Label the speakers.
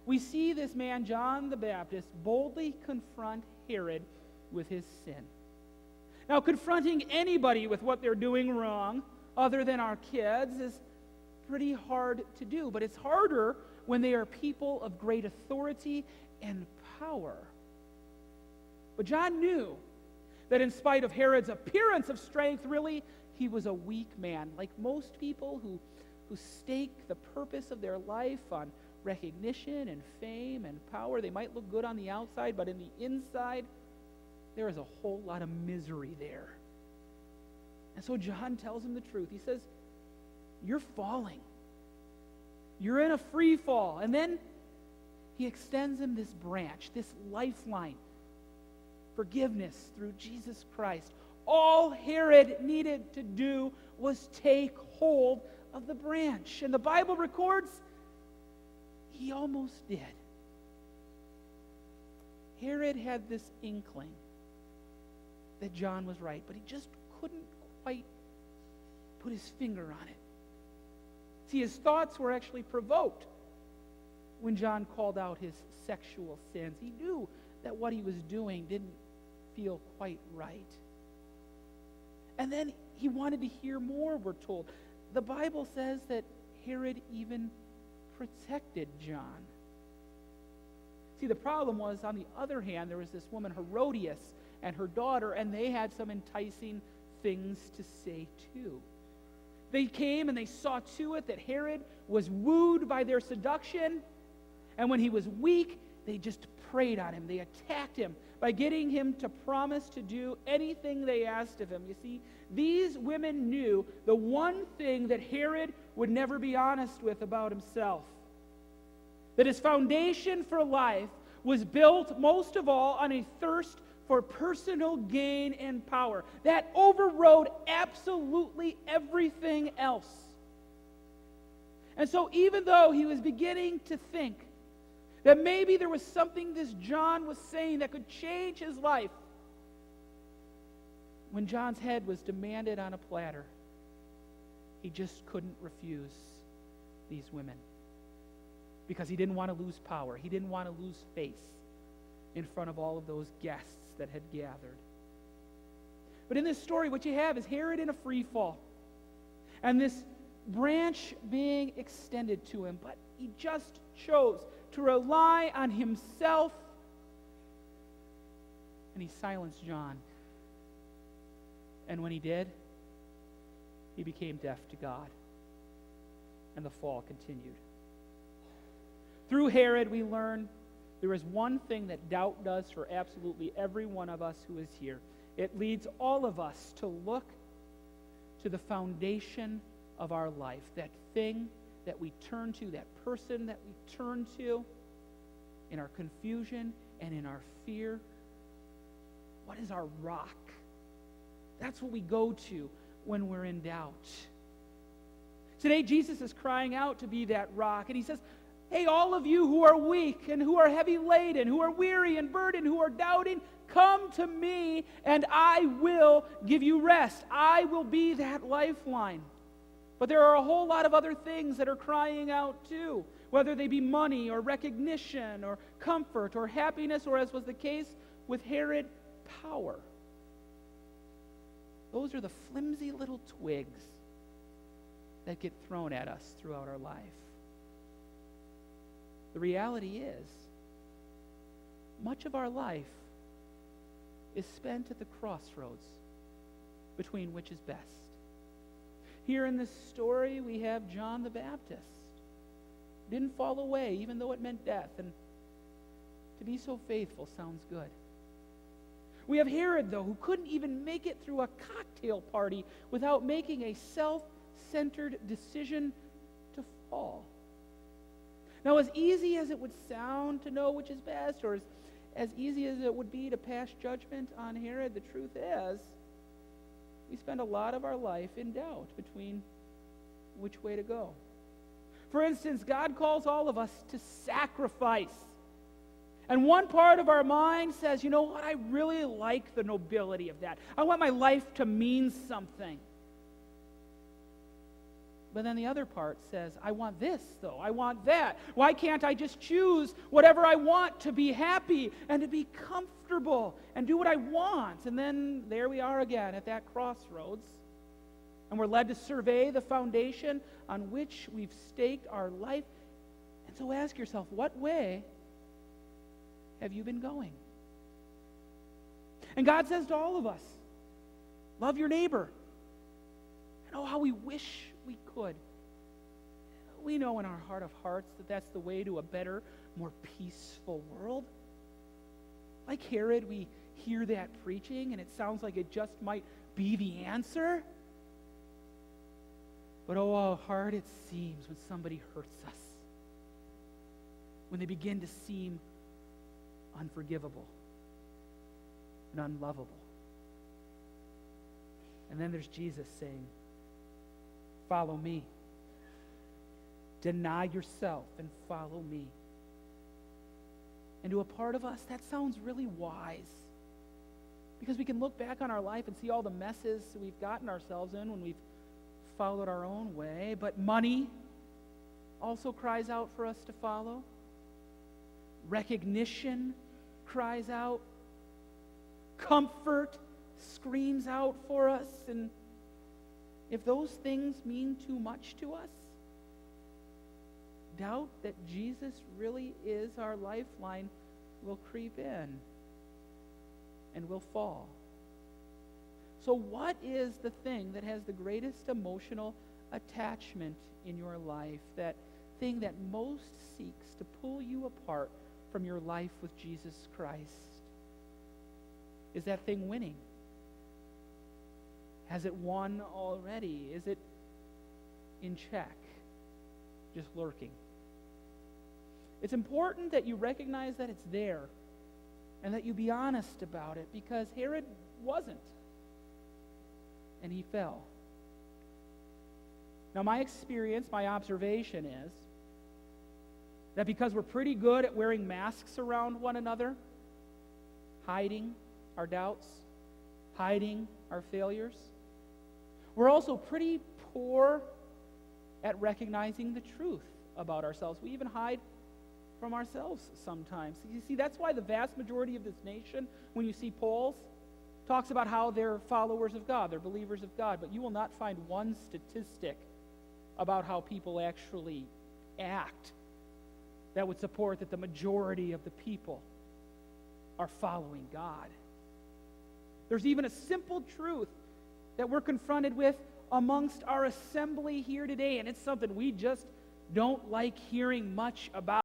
Speaker 1: we see this man, John the Baptist, boldly confront Herod with his sin. Now, confronting anybody with what they're doing wrong, other than our kids, is pretty hard to do. But it's harder when they are people of great authority and power. But John knew that in spite of Herod's appearance of strength, really, he was a weak man. Like most people who stake the purpose of their life on recognition and fame and power. They might look good on the outside, but in the inside, there is a whole lot of misery there. And so John tells him the truth. He says, you're falling. You're in a free fall. And then he extends him this branch, this lifeline. Forgiveness through Jesus Christ. All Herod needed to do was take hold of the branch. And the Bible records he almost did. Herod had this inkling that John was right, but he just couldn't quite put his finger on it. See, his thoughts were actually provoked when John called out his sexual sins. He knew that what he was doing didn't feel quite right. And then he wanted to hear more, we're told. The Bible says that Herod even protected John. See, the problem was, on the other hand, there was this woman, Herodias, and her daughter, and they had some enticing things to say too. They came and they saw to it that Herod was wooed by their seduction, and when he was weak, they just preyed on him. They attacked him by getting him to promise to do anything they asked of him. You see, these women knew the one thing that Herod would never be honest with about himself. That his foundation for life was built most of all on a thirst for personal gain and power. That overrode absolutely everything else. And so even though he was beginning to think that maybe there was something this John was saying that could change his life, when John's head was demanded on a platter, he just couldn't refuse these women. Because he didn't want to lose power. He didn't want to lose face in front of all of those guests that had gathered. But in this story, what you have is Herod in a free fall. And this branch being extended to him. But he just chose to rely on himself. And he silenced John. And when he did, he became deaf to God. And the fall continued. Through Herod, we learn there is one thing that doubt does for absolutely every one of us who is here. It leads all of us to look to the foundation of our life, that thing that we turn to, that person that we turn to in our confusion and in our fear. What is our rock? That's what we go to when we're in doubt. Today, Jesus is crying out to be that rock, and he says, hey, all of you who are weak and who are heavy laden, who are weary and burdened, who are doubting, come to me and I will give you rest. I will be that lifeline. But there are a whole lot of other things that are crying out too, whether they be money or recognition or comfort or happiness, or as was the case with Herod, power. Those are the flimsy little twigs that get thrown at us throughout our life. The reality is, much of our life is spent at the crossroads between which is best. Here in this story, we have John the Baptist. Didn't fall away, even though it meant death. And to be so faithful sounds good. We have Herod, though, who couldn't even make it through a cocktail party without making a self-centered decision to fall. Now, as easy as it would sound to know which is best, or as easy as it would be to pass judgment on Herod, the truth is, we spend a lot of our life in doubt between which way to go. For instance, God calls all of us to sacrifice. And one part of our mind says, you know what, I really like the nobility of that. I want my life to mean something. But then the other part says, I want this, though. I want that. Why can't I just choose whatever I want to be happy and to be comfortable and do what I want? And then there we are again at that crossroads. And we're led to survey the foundation on which we've staked our life. And so ask yourself, what way have you been going? And God says to all of us, love your neighbor. And oh, how we wish we could. We know in our heart of hearts that that's the way to a better, more peaceful world. Like Herod, we hear that preaching, and it sounds like it just might be the answer. But oh, how hard it seems when somebody hurts us. When they begin to seem unforgivable and unlovable. And then there's Jesus saying, follow me. Deny yourself and follow me. And to a part of us, that sounds really wise. Because we can look back on our life and see all the messes we've gotten ourselves in when we've followed our own way. But money also cries out for us to follow. Recognition cries out. Comfort screams out for us. And if those things mean too much to us, doubt that Jesus really is our lifeline will creep in and will fall. So what is the thing that has the greatest emotional attachment in your life? That thing that most seeks to pull you apart from your life with Jesus Christ? Is that thing winning? Has it won already? Is it in check? Just lurking? It's important that you recognize that it's there and that you be honest about it, because Herod wasn't. And he fell. Now, my experience, my observation is that because we're pretty good at wearing masks around one another, hiding our doubts, hiding our failures, we're also pretty poor at recognizing the truth about ourselves. We even hide from ourselves sometimes. You see, that's why the vast majority of this nation, when you see polls, talks about how they're followers of God, they're believers of God, but you will not find one statistic about how people actually act that would support that the majority of the people are following God. There's even a simple truth that we're confronted with amongst our assembly here today, and it's something we just don't like hearing much about.